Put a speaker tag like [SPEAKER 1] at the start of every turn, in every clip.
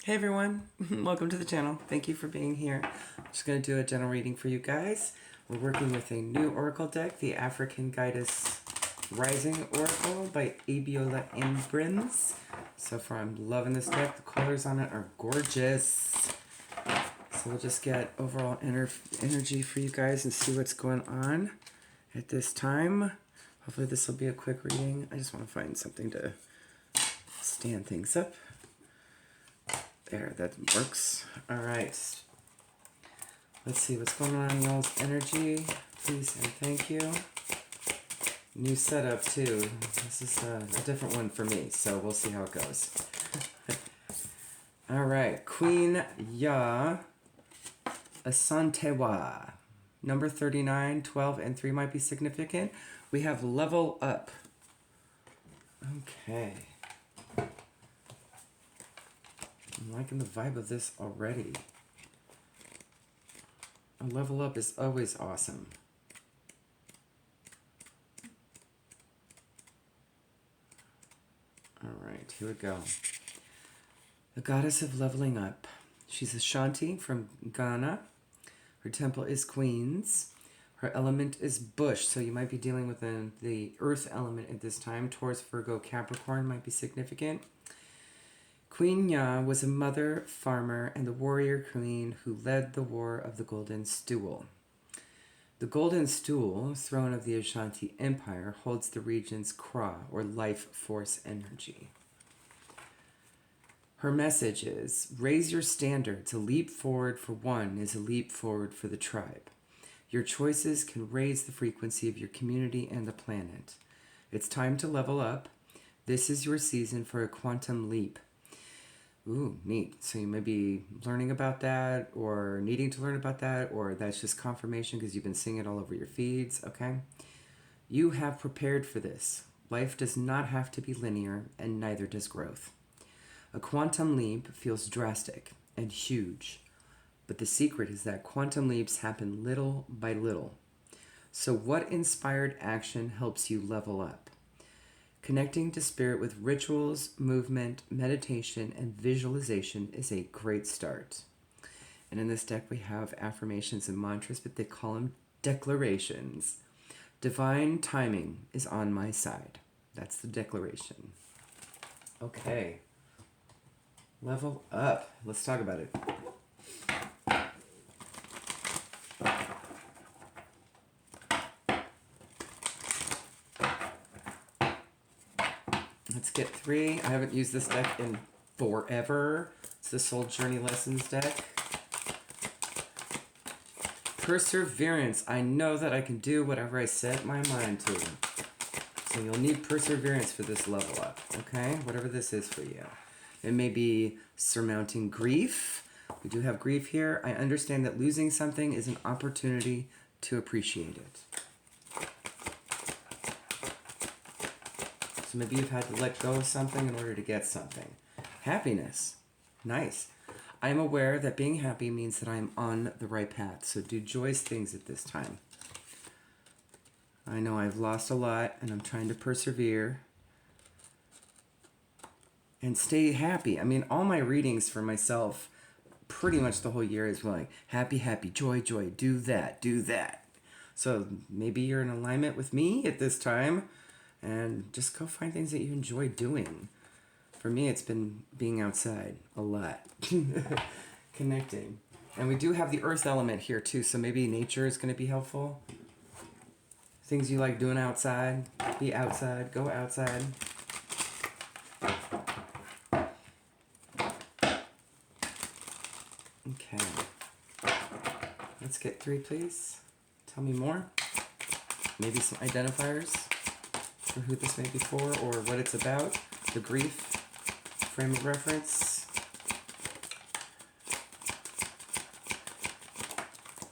[SPEAKER 1] Hey everyone, welcome to the channel. Thank you for being here. I'm just going to do a general reading for you guys. We're working with a new oracle deck, the African Goddess Rising Oracle by Abiola Imbrins. So far I'm loving this deck. The colors on it are gorgeous. So we'll just get overall energy for you guys and see what's going on at this time. Hopefully this will be a quick reading. I just want to find something to stand things up. There, that works. All right. Let's see what's going on in y'all's energy. Please and thank you. New setup too. This is a different one for me, so we'll see how it goes. All right. Queen Ya Asantewa. Number 39, 12, and 3 might be significant. We have level up. Okay. I'm liking the vibe of this already. A level up is always awesome. Alright, here we go. The goddess of leveling up. She's Ashanti from Ghana. Her temple is Queens. Her element is bush, so you might be dealing with the earth element at this time. Taurus, Virgo, Capricorn might be significant. Queen Ya was a mother, farmer, and the warrior queen who led the War of the Golden Stool. The Golden Stool, throne of the Ashanti Empire, holds the region's Kra, or life force energy. Her message is, raise your standard. To leap forward for one is a leap forward for the tribe. Your choices can raise the frequency of your community and the planet. It's time to level up. This is your season for a quantum leap. Ooh, neat. So you may be learning about that or needing to learn about that, or that's just confirmation because you've been seeing it all over your feeds, okay? You have prepared for this. Life does not have to be linear, and neither does growth. A quantum leap feels drastic and huge, but the secret is that quantum leaps happen little by little. So what inspired action helps you level up? Connecting to spirit with rituals, movement, meditation, and visualization is a great start. And in this deck we have affirmations and mantras, but they call them declarations. Divine timing is on my side. That's the declaration. Okay. Level up. Let's talk about it. Let's get 3. I haven't used this deck in forever. It's the Soul Journey Lessons deck. Perseverance. I know that I can do whatever I set my mind to. So you'll need perseverance for this level up, okay? Whatever this is for you. It may be surmounting grief. We do have grief here. I understand that losing something is an opportunity to appreciate it. So maybe you've had to let go of something in order to get something. Happiness. Nice. I am aware that being happy means that I am on the right path. So do joyous things at this time. I know I've lost a lot and I'm trying to persevere. And stay happy. I mean, all my readings for myself, pretty much the whole year is like, happy, happy, joy, joy, do that, do that. So maybe you're in alignment with me at this time. And just go find things that you enjoy doing. For me, it's been being outside a lot. Connecting. And we do have the earth element here too, so maybe nature is going to be helpful. Things you like doing outside. Be outside. Go outside. Okay. Let's get 3, please. Tell me more. Maybe some identifiers for who this may be for or what it's about. The grief frame of reference.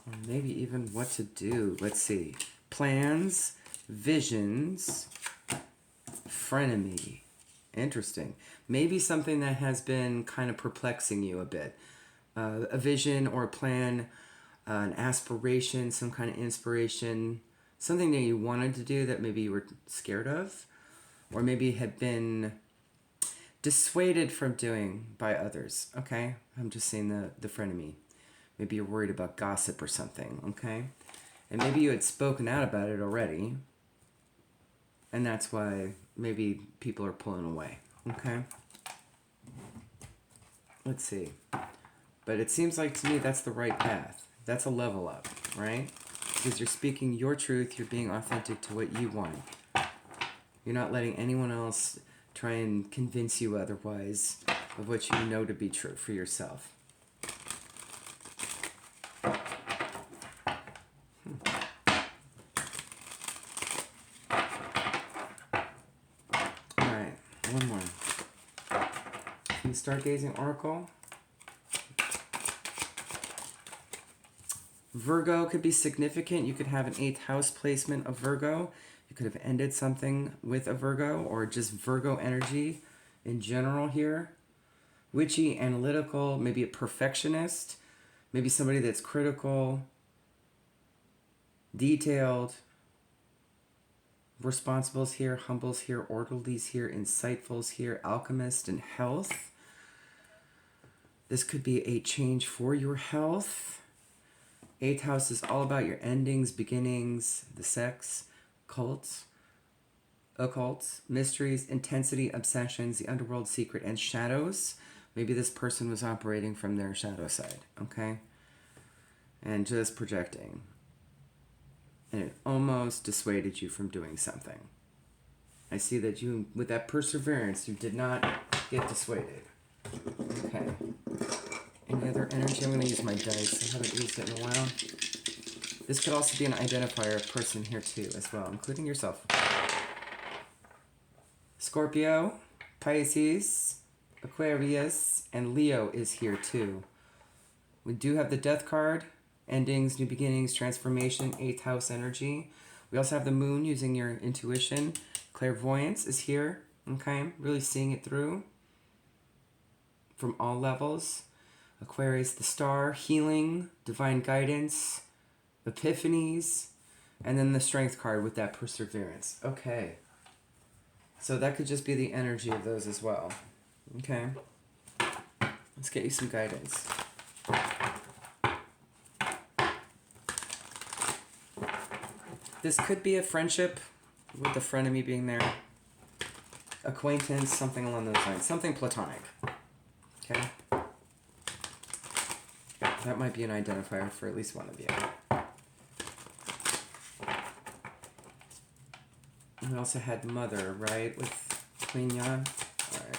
[SPEAKER 1] Or maybe even what to do. Let's see. Plans, visions, frenemy. Interesting. Maybe something that has been kind of perplexing you a bit. A vision or a plan, an aspiration, some kind of inspiration, something that you wanted to do that maybe you were scared of, or maybe had been dissuaded from doing by others, okay? I'm just saying the frenemy. Maybe you're worried about gossip or something, okay? And maybe you had spoken out about it already, and that's why maybe people are pulling away, okay? Let's see. But it seems like to me that's the right path. That's a level up, right? Because you're speaking your truth, you're being authentic to what you want. You're not letting anyone else try and convince you otherwise of what you know to be true for yourself. Alright, one more. From the Stargazing Oracle. Virgo could be significant. You could have an 8th house placement of Virgo. You could have ended something with a Virgo, or just Virgo energy in general here. Witchy, analytical, maybe a perfectionist, maybe somebody that's critical, detailed, responsibles here, humbles here, orderlies here, insightfuls here, alchemist, and health. This could be a change for your health. 8th house is all about your endings, beginnings, the sex, cults, occults, mysteries, intensity, obsessions, the underworld, secret, and shadows. Maybe this person was operating from their shadow side, okay? And just projecting. And it almost dissuaded you from doing something. I see that you, with that perseverance, you did not get dissuaded. Okay. Any other energy? I'm going to use my dice. I haven't used it in a while. This could also be an identifier of person here too, as well, including yourself. Scorpio, Pisces, Aquarius, and Leo is here too. We do have the Death card, endings, new beginnings, transformation, 8th house energy. We also have the Moon, using your intuition. Clairvoyance is here, okay? Really seeing it through from all levels. Aquarius, the Star, healing, divine guidance, epiphanies, and then the Strength card with that perseverance. Okay. So that could just be the energy of those as well. Okay. Let's get you some guidance. This could be a friendship with the frenemy being there. Acquaintance, something along those lines. Something platonic. Okay. That might be an identifier for at least one of you. We also had Mother, right? With Queen Yan. Alright.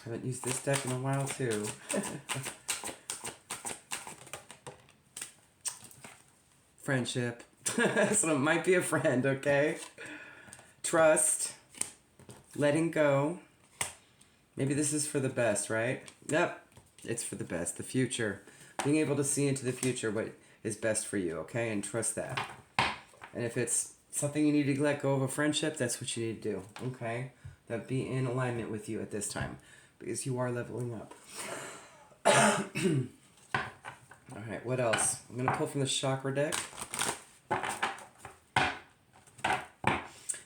[SPEAKER 1] Haven't used this deck in a while too. Friendship. So it might be a friend, okay? Trust. Letting go. Maybe this is for the best, right? Yep. It's for the best. The future. Being able to see into the future what is best for you, okay? And trust that. And if it's something you need to let go of a friendship, that's what you need to do, okay? That be in alignment with you at this time. Because you are leveling up. Alright, what else? I'm going to pull from the chakra deck.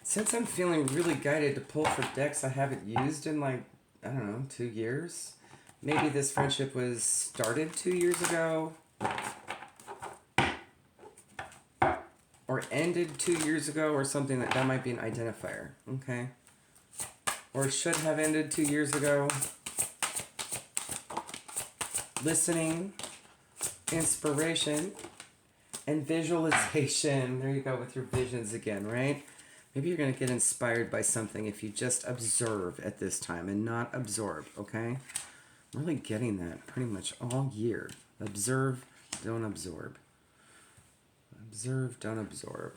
[SPEAKER 1] Since I'm feeling really guided to pull for decks I haven't used in like, I don't know, 2 years. Maybe this friendship was started 2 years ago. Or ended 2 years ago or something. That might be an identifier, okay? Or should have ended 2 years ago. Listening, inspiration, and visualization. There you go with your visions again, right? Maybe you're going to get inspired by something if you just observe at this time and not absorb, okay? I'm really getting that pretty much all year. Observe, don't absorb. Observe, don't absorb.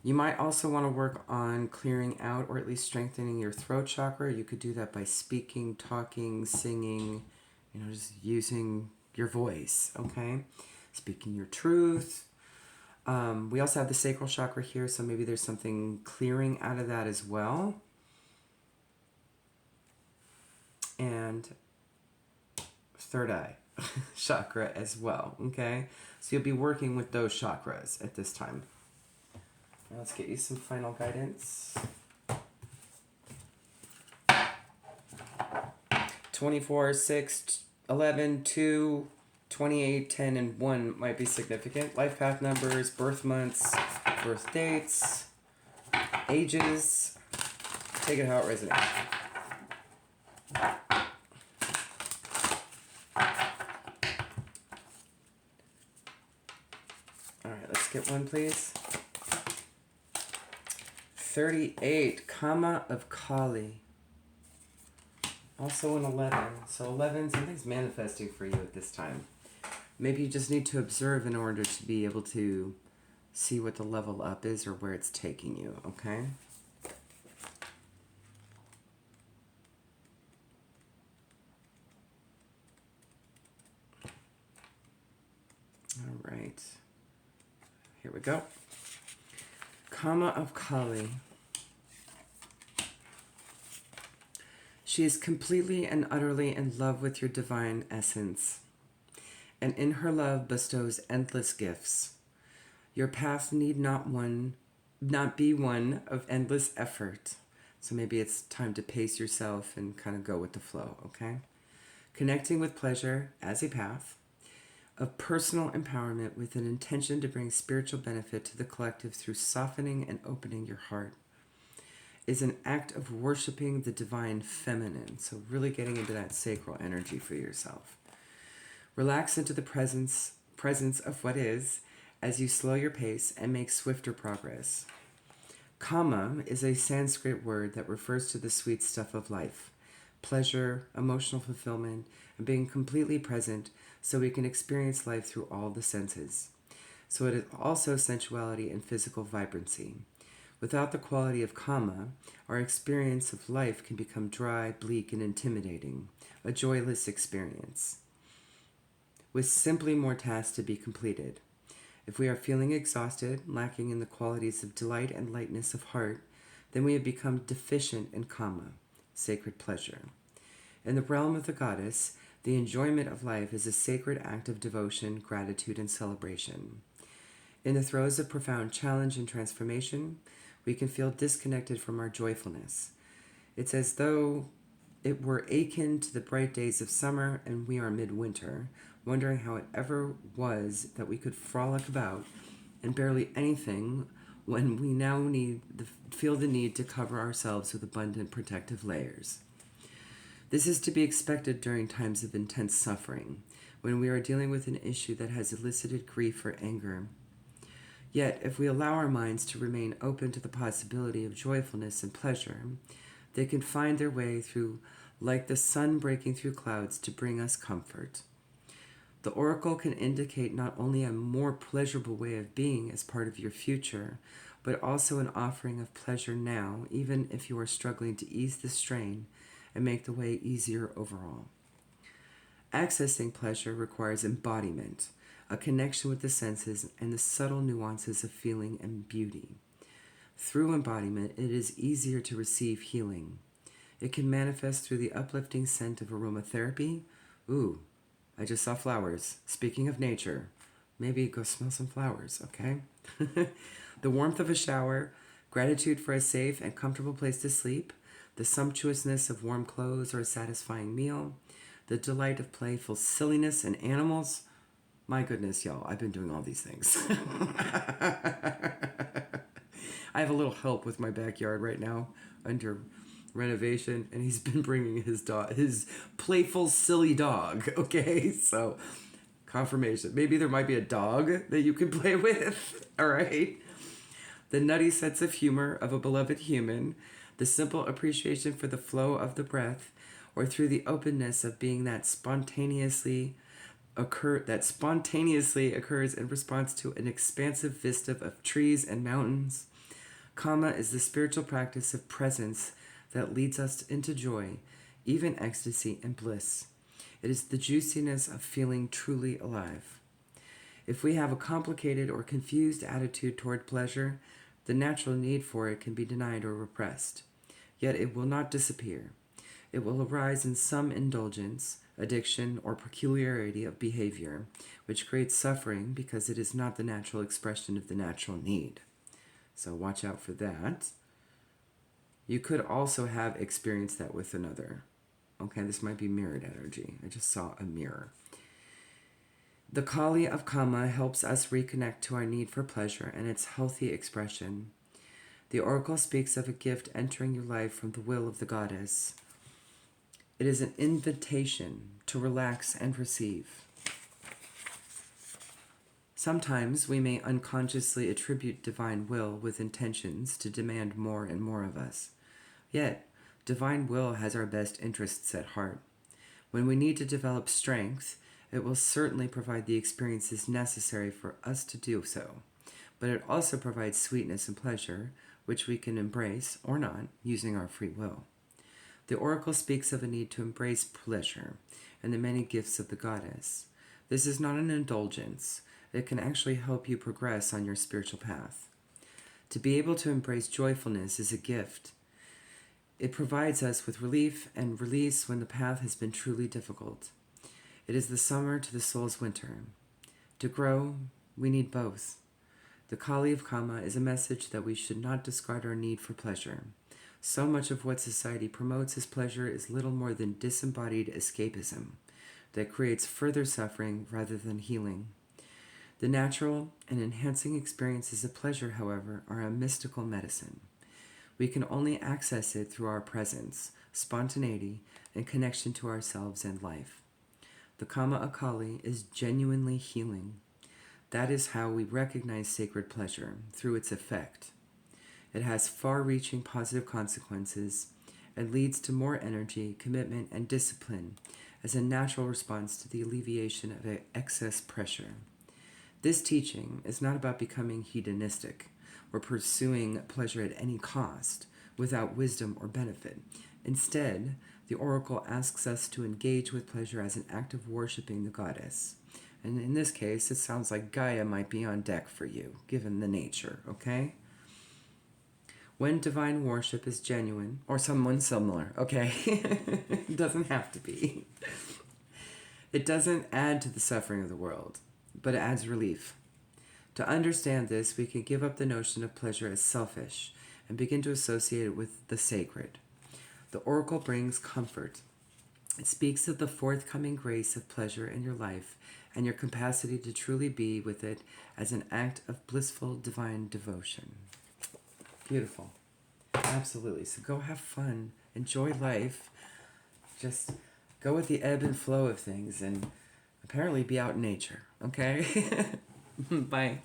[SPEAKER 1] You might also want to work on clearing out or at least strengthening your throat chakra. You could do that by speaking, talking, singing, just using your voice, okay? Speaking your truth. We also have the sacral chakra here, so maybe there's something clearing out of that as well. And third eye. chakra as well, okay? So you'll be working with those chakras at this time. Now let's get you some final guidance. 24, 6, 11, 2, 28, 10, and 1 might be significant. Life path numbers, birth months, birth dates, ages. Take it how it resonates. Alright, let's get one, please. 38, Kama of Kali. Also an 11. So 11, something's manifesting for you at this time. Maybe you just need to observe in order to be able to see what the level up is or where it's taking you, okay? All right. Here we go. Kama of Kali. She is completely and utterly in love with your divine essence, and in her love bestows endless gifts. Your path need not be one of endless effort. So maybe it's time to pace yourself and kind of go with the flow, okay? Connecting with pleasure as a path of personal empowerment with an intention to bring spiritual benefit to the collective through softening and opening your heart is an act of worshiping the divine feminine. So really getting into that sacral energy for yourself. Relax into the presence of what is as you slow your pace and make swifter progress. Kama is a Sanskrit word that refers to the sweet stuff of life, pleasure, emotional fulfillment, and being completely present so we can experience life through all the senses. So it is also sensuality and physical vibrancy. Without the quality of Kama, our experience of life can become dry, bleak, and intimidating, a joyless experience, with simply more tasks to be completed. If we are feeling exhausted, lacking in the qualities of delight and lightness of heart, then we have become deficient in Kama, sacred pleasure. In the realm of the goddess, the enjoyment of life is a sacred act of devotion, gratitude, and celebration. In the throes of profound challenge and transformation, we can feel disconnected from our joyfulness. It's as though it were akin to the bright days of summer and we are midwinter, wondering how it ever was that we could frolic about and barely anything when we now feel the need to cover ourselves with abundant protective layers. This is to be expected during times of intense suffering, when we are dealing with an issue that has elicited grief or anger. Yet, if we allow our minds to remain open to the possibility of joyfulness and pleasure, they can find their way through like the sun breaking through clouds to bring us comfort. The oracle can indicate not only a more pleasurable way of being as part of your future, but also an offering of pleasure now, even if you are struggling to ease the strain and make the way easier overall. Accessing pleasure requires embodiment, a connection with the senses and the subtle nuances of feeling and beauty. Through embodiment, it is easier to receive healing. It can manifest through the uplifting scent of aromatherapy. Ooh, I just saw flowers. Speaking of nature, maybe go smell some flowers, okay? The warmth of a shower, gratitude for a safe and comfortable place to sleep, the sumptuousness of warm clothes or a satisfying meal, the delight of playful silliness and animals. My goodness, y'all, I've been doing all these things. I have a little help with my backyard right now under renovation, and he's been bringing his playful, silly dog, okay? So, confirmation. Maybe there might be a dog that you can play with, all right? The nutty sense of humor of a beloved human, the simple appreciation for the flow of the breath, or through the openness of being that spontaneously occurs in response to an expansive vista of trees and mountains. Kama is the spiritual practice of presence that leads us into joy, even ecstasy and bliss. It is the juiciness of feeling truly alive. If we have a complicated or confused attitude toward pleasure, the natural need for it can be denied or repressed. Yet it will not disappear. It will arise in some indulgence, addiction, or peculiarity of behavior, which creates suffering because it is not the natural expression of the natural need. So watch out for that. You could also have experienced that with another. Okay, this might be mirrored energy. I just saw a mirror. The Kali of Kama helps us reconnect to our need for pleasure and its healthy expression. The oracle speaks of a gift entering your life from the will of the goddess. It is an invitation to relax and receive. Sometimes we may unconsciously attribute divine will with intentions to demand more and more of us. Yet, divine will has our best interests at heart. When we need to develop strength, it will certainly provide the experiences necessary for us to do so. But it also provides sweetness and pleasure, which we can embrace or not using our free will. The oracle speaks of a need to embrace pleasure and the many gifts of the goddess. This is not an indulgence. It can actually help you progress on your spiritual path. To be able to embrace joyfulness is a gift. It provides us with relief and release when the path has been truly difficult. It is the summer to the soul's winter. To grow, we need both. The Kali of Kama is a message that we should not discard our need for pleasure. So much of what society promotes as pleasure is little more than disembodied escapism that creates further suffering rather than healing. The natural and enhancing experiences of pleasure, however, are a mystical medicine. We can only access it through our presence, spontaneity, and connection to ourselves and life. The Kama Akali is genuinely healing. That is how we recognize sacred pleasure, through its effect. It has far-reaching positive consequences and leads to more energy, commitment, and discipline as a natural response to the alleviation of excess pressure. This teaching is not about becoming hedonistic or pursuing pleasure at any cost without wisdom or benefit. Instead, the oracle asks us to engage with pleasure as an act of worshiping the goddess. And in this case, it sounds like Gaia might be on deck for you, given the nature, okay? When divine worship is genuine, or someone similar, okay? It doesn't have to be. It doesn't add to the suffering of the world, but it adds relief. To understand this, we can give up the notion of pleasure as selfish and begin to associate it with the sacred. The oracle brings comfort. It speaks of the forthcoming grace of pleasure in your life and your capacity to truly be with it as an act of blissful divine devotion. Beautiful. Absolutely. So go have fun. Enjoy life. Just go with the ebb and flow of things and apparently be out in nature. Okay? Bye.